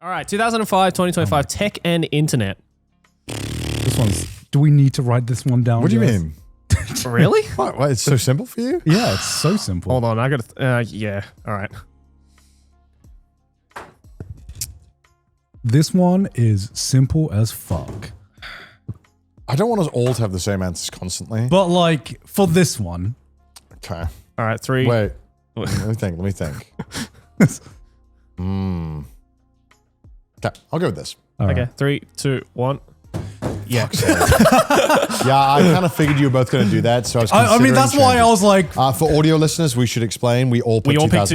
All right, 2005, 2025, tech and internet. This one's. Do we need to write this one down? What do you mean? Really? What? It's so simple for you? Yeah, it's so simple. Hold on, I gotta. Yeah. All right. This one is simple as fuck. I don't want us all to have the same answers constantly. But like for this one, Okay. All right, 3. Wait. Let me think. Okay, I'll go with this. all Okay, right. 3, 2, 1. Yeah. Yeah, I kind of figured you were both going to do that, so I was I mean, that's why I was like, For audio listeners, we should explain. We all picked 2005.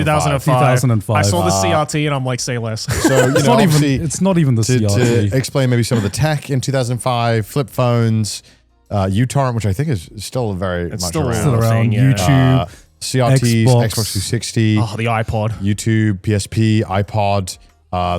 2005. I saw the CRT and I'm like, say less. So, you it's know, not obviously, even. It's not even the to CRT. explain maybe some of the tech in 2005, flip phones, uTorrent, which I think is still very It's much still around. Still around. thing, yeah. YouTube. CRTs, Xbox. Xbox 360, Oh, the iPod. YouTube, PSP, iPod,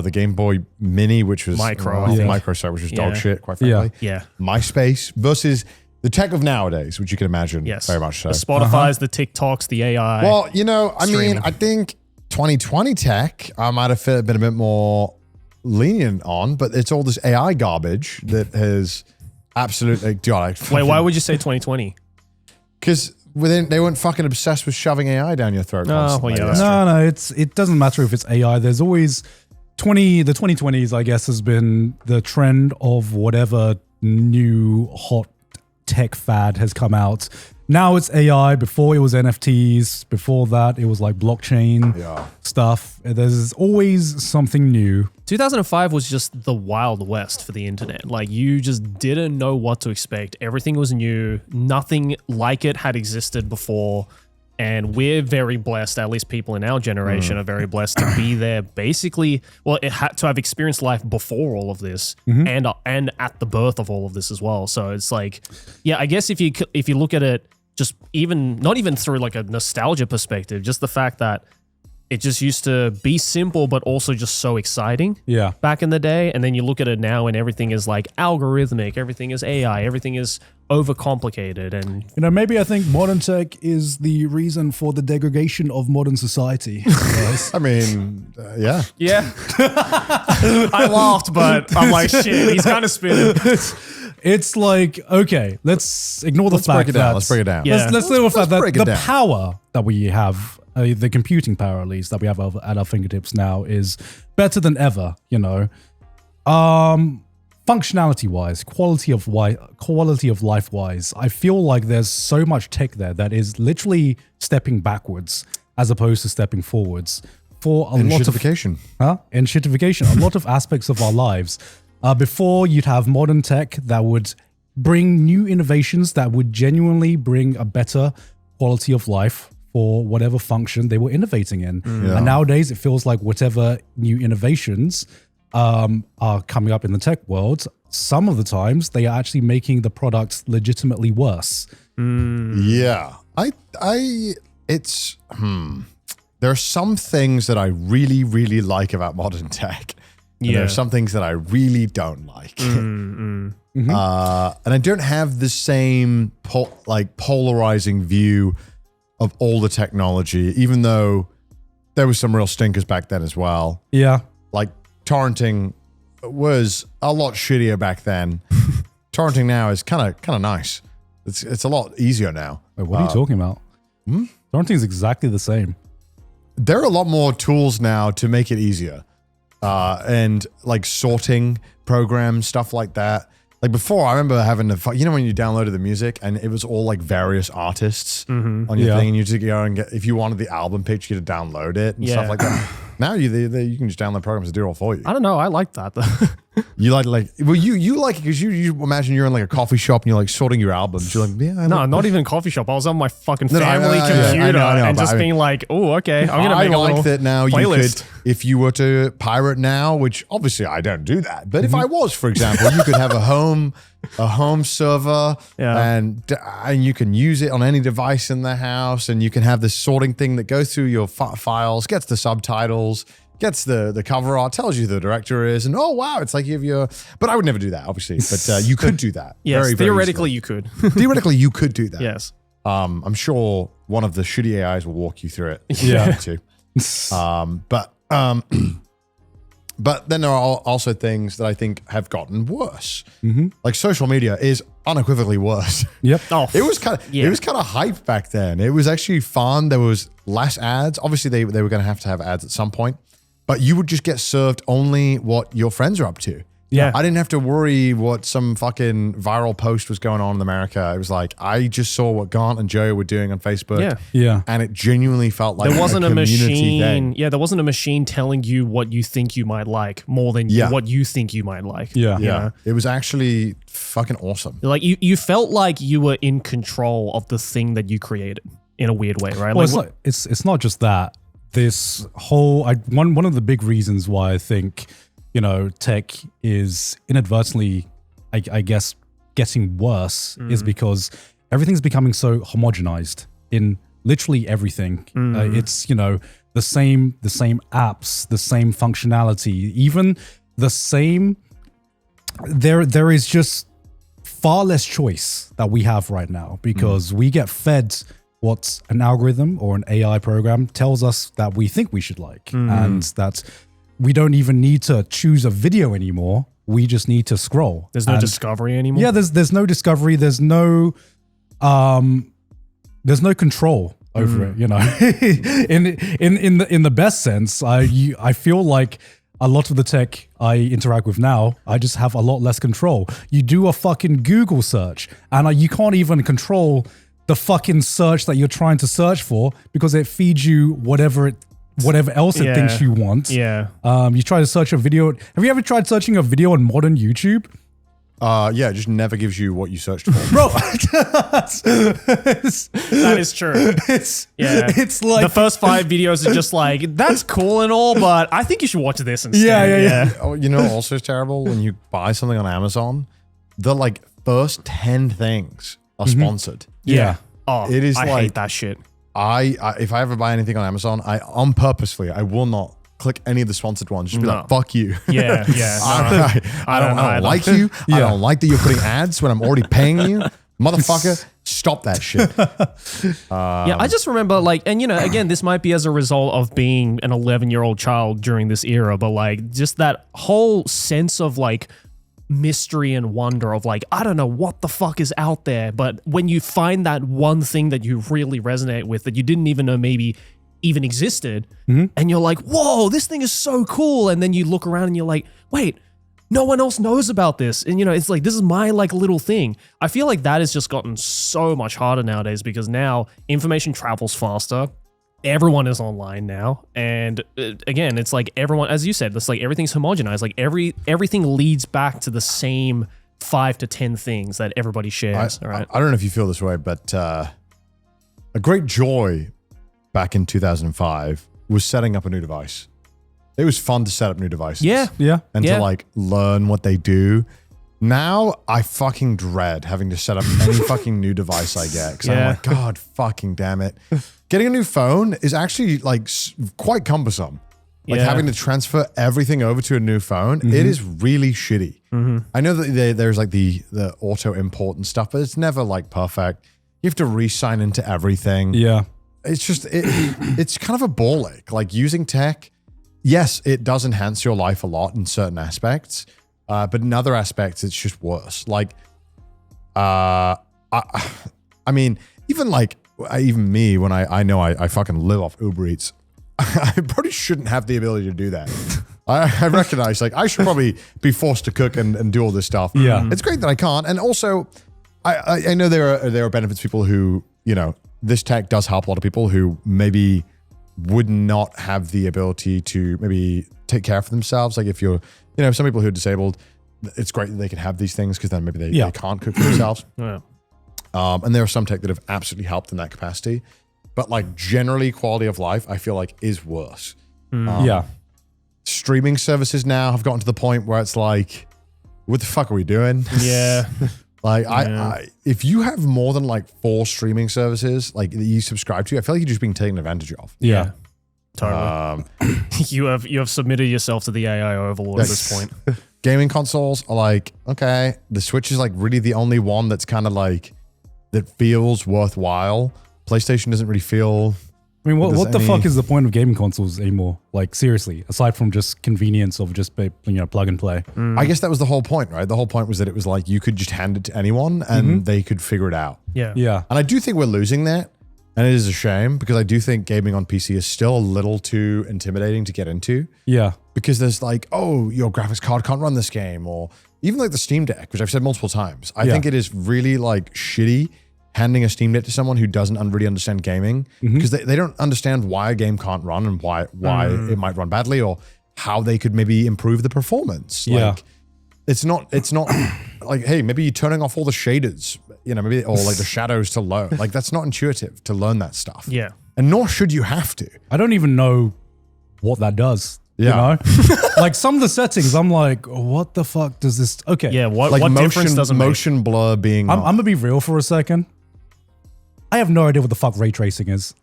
the Game Boy Mini, which was Micro, I think. Micro, sorry, which was Yeah. dog shit, quite frankly. Yeah. MySpace versus the tech of nowadays, which you can imagine Yes. very much so. The Spotify's, the TikToks, the AI. Well, you know, I mean, Streaming. I think 2020 tech, I might have been a bit more lenient on, but it's all this AI garbage that has absolutely. Wait, why would you say 2020? Because they weren't fucking obsessed with shoving AI down your throat. Oh, well, constantly. yeah, that's No, it doesn't matter if it's AI. There's always the 2020s, I guess, has been the trend of whatever new hot tech fad has come out. Now it's AI. Before it was NFTs. Before that, it was like blockchain stuff. There's always something new. 2005 was just the Wild West for the internet. Like, you just didn't know what to expect. Everything was new. Nothing like it had existed before. And we're very blessed, at least people in our generation are very blessed to be there. Basically, well, it had to have experienced life before all of this and at the birth of all of this as well. So it's like, yeah, I guess if you look at it, just not even through like a nostalgia perspective, just the fact that it just used to be simple, but also just so exciting. Yeah. Back in the day. And then you look at it now and everything is like algorithmic, everything is AI, everything is overcomplicated. And You know, maybe I think modern tech is the reason for the degradation of modern society. Yes. I mean, yeah. yeah, I laughed, but I'm like, shit, he's kind of spinning. It's like, okay, let's ignore the Let's break fact it down. that Let's break it down. Yeah. let's deal with the fact that break it the down. power that we have, the computing power at least that we have at our fingertips now is better than ever. You know, functionality wise, quality of life wise, I feel like there's so much tech there that is literally stepping backwards as opposed to stepping forwards for a lot of Shitification. and shitification. A lot of aspects of our lives. Before, you'd have modern tech that would bring new innovations that would genuinely bring a better quality of life for whatever function they were innovating in. Yeah. And nowadays, it feels like whatever new innovations are coming up in the tech world, some of the times they are actually making the product legitimately worse. Yeah. There are some things that I really, really like about modern tech. And there Yeah. are some things that I really don't like. And I don't have the same polarizing view of all the technology, even though there was some real stinkers back then as well. Yeah. Like torrenting was a lot shittier back then. Torrenting now is kind of nice. It's a lot easier now. Wait, what are you talking about? Torrenting is exactly the same. There are a lot more tools now to make it easier. And like sorting programs, stuff like that. Like before, I remember having to, when you downloaded the music and it was all like various artists on your Yeah. thing, and you just go and get, if you wanted the album picture, you to download it and stuff Yeah. like that. Now you can just download programs to do it all for you. I don't know. I like that though. You like well, you like it because you imagine you're in like a coffee shop and you're like sorting your albums. You're like, yeah, I No, like not even a coffee shop. I was on my fucking No, no, family I know, yeah, computer I know, and but just I mean- being like, oh, okay, I'm gonna I make a like little that now. playlist. You could, if you were to pirate now, which obviously I don't do that, but if I was, for example, you could have a home server, Yeah. and you can use it on any device in the house, and you can have this sorting thing that goes through your files, gets the subtitles, gets the cover art, tells you who the director is, and oh wow, it's like you have your. But I would never do that, obviously. But you could do that. Yes, very, very theoretically easily. you could. Theoretically, you could do that. Yes. I'm sure one of the shitty AIs will walk you through it. If Yeah. you need to. But then there are also things that I think have gotten worse. Like social media is unequivocally worse. Yep. Oh, It was kind of hype back then. It was actually fun. There was less ads. Obviously, they were going to have ads at some point, but you would just get served only what your friends are up to. Yeah. I didn't have to worry what some fucking viral post was going on in America. It was like, I just saw what Gant and Joe were doing on Facebook. Yeah. Yeah. And it genuinely felt like there wasn't a community machine. thing. Yeah, there wasn't a machine telling you what you think you might like more than Yeah. what you think you might like. Yeah. You Yeah. know? It was actually fucking awesome. Like you felt like you were in control of the thing that you created in a weird way, right? Well, Like, it's not just that. This whole one of the big reasons why I think tech is inadvertently, I guess, getting worse is because everything's becoming so homogenized in literally everything. It's the same apps, the same functionality, even the same. There is just far less choice that we have right now because we get fed what an algorithm or an AI program tells us that we think we should like, and that we don't even need to choose a video anymore. We just need to scroll. there's no discovery anymore. Yeah, there's no discovery. There's no control over it. In the best sense, I feel like a lot of the tech I interact with now, I just have a lot less control. You do a fucking Google search, and you can't even control the fucking search that you're trying to search for because it feeds you whatever else it thinks you want. Yeah. You try to search a video. Have you ever tried searching a video on modern YouTube? Yeah, it just never gives you what you searched for. Bro, That is true. it's like The first 5 videos are just like, that's cool and all, but I think you should watch this instead. Yeah. Oh, also is terrible when you buy something on Amazon, the like first 10 things are sponsored. yeah. Oh, It is I like- hate that shit. I if I ever buy anything on Amazon, I will not click any of the sponsored ones. Just be like, fuck you. Yeah, yeah. I don't either. like you. I don't like that you're putting ads when I'm already paying you. Motherfucker, stop that shit. Yeah, I just remember again, this might be as a result of being an 11-year-old child during this era, but like just that whole sense of like mystery and wonder of like, I don't know what the fuck is out there, but when you find that one thing that you really resonate with that you didn't even know maybe even existed, and you're like, whoa, this thing is so cool, and then you look around and you're like, wait, no one else knows about this, and it's like, this is my like little thing. I feel like that has just gotten so much harder nowadays because now information travels faster. Everyone is online now, and again, it's like everyone, as you said, it's like everything's homogenized. Like everything leads back to the same 5 to 10 things that everybody shares. All right. I don't know if you feel this way, but a great joy back in 2005 was setting up a new device. It was fun to set up new devices. Yeah. And Yeah. to like learn what they do. Now I fucking dread having to set up any fucking new device I get because I'm Yeah. like, God fucking damn it. Getting a new phone is actually like quite cumbersome. Like Yeah. having to transfer everything over to a new phone, it is really shitty. I know that there's like the auto import and stuff, but it's never like perfect. You have to re-sign into everything. Yeah. It's just, it's kind of a ball ache. Like using tech, yes, it does enhance your life a lot in certain aspects, but in other aspects, it's just worse. Like, I mean, even me, when I know I fucking live off Uber Eats, I probably shouldn't have the ability to do that. I recognize like I should probably be forced to cook and do all this stuff. Yeah. It's great that I can't. And also I know there are benefits to people who, this tech does help a lot of people who maybe would not have the ability to maybe take care of themselves. Like if you're, some people who are disabled, it's great that they can have these things because then maybe they can't cook for themselves. Yeah. And there are some tech that have absolutely helped in that capacity. But like generally quality of life, I feel like is worse. Yeah. Streaming services now have gotten to the point where it's like, what the fuck are we doing? Yeah. Like I if you have more than like 4 streaming services like that you subscribe to, I feel like you're just being taken advantage of. Yeah. Totally. You have submitted yourself to the AI overlord at this point. Gaming consoles are like, okay, the Switch is like really the only one that's kind of like that feels worthwhile. PlayStation doesn't really feel I mean, There's what the any- fuck is the point of gaming consoles anymore? Like, seriously, aside from just convenience of just, plug and play. I guess that was the whole point, right? The whole point was that it was like you could just hand it to anyone and they could figure it out. Yeah. Yeah. And I do think we're losing that. And it is a shame because I do think gaming on PC is still a little too intimidating to get into. Yeah. Because there's like, oh, your graphics card can't run this game, or even like the Steam Deck, which I've said multiple times. I think it is really like shitty handing a Steam Deck to someone who doesn't really understand gaming because they don't understand why a game can't run and why it might run badly or how they could maybe improve the performance. Yeah. Like, it's not like, hey, maybe you're turning off all the shaders, maybe, or like the shadows to low. Like, that's not intuitive to learn that stuff. Yeah. And nor should you have to. I don't even know what that does. Yeah. You know? Like some of the settings, I'm like, what the fuck does this? Okay. Yeah. What Like difference does it make? motion blur being. I'm going to be real for a second. I have no idea what the fuck ray tracing is.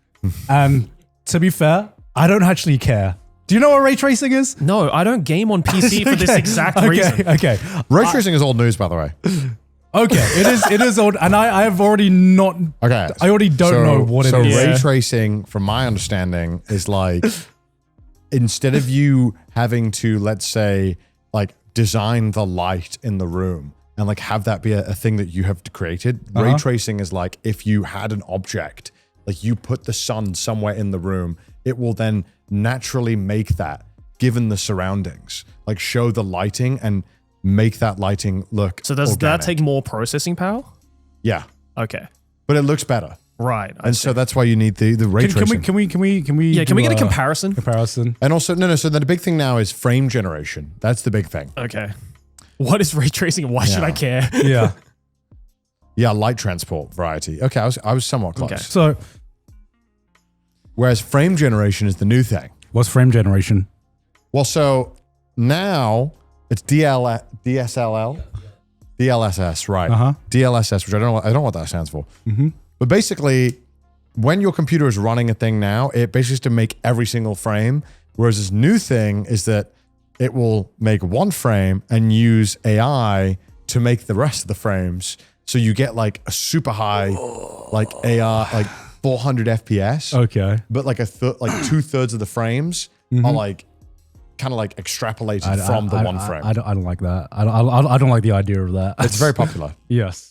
And to be fair, I don't actually care. Do you know what ray tracing is? No, I don't game on PC for this exact reason. Okay. Ray tracing is old news, by the way. Okay. It is old. And I have already not. Okay. I already don't know what it is. So ray Yeah. tracing, from my understanding, is like instead of you having to, let's say, like design the light in the room and like have that be a thing that you have created, ray tracing is like if you had an object, like you put the sun somewhere in the room, it will then naturally make that, given the surroundings, like show the lighting and make that lighting look. So does that organic. take more processing power? Yeah, Okay. but it looks better. Right. And so that's why you need the ray tracing. Can we Yeah, can we get a comparison? comparison? And also, no. So the big thing now is frame generation. That's the big thing. Okay. What is ray tracing and why should I care? Yeah. Yeah, light transport variety. Okay, I was somewhat close. Okay. So Whereas frame generation is the new thing. what's frame generation? Well, so now it's DSLL, DLSS, right? DLSS, which I don't know what that stands for. But basically, when your computer is running a thing now, it basically is to make every single frame. Whereas this new thing is that it will make one frame and use AI to make the rest of the frames. So you get like a super high, like AR, like 400 FPS. Okay. But like like 2/3 of the frames are like kind of like extrapolated from the one frame. I don't like that. I don't like the idea of that. It's very popular. Yes.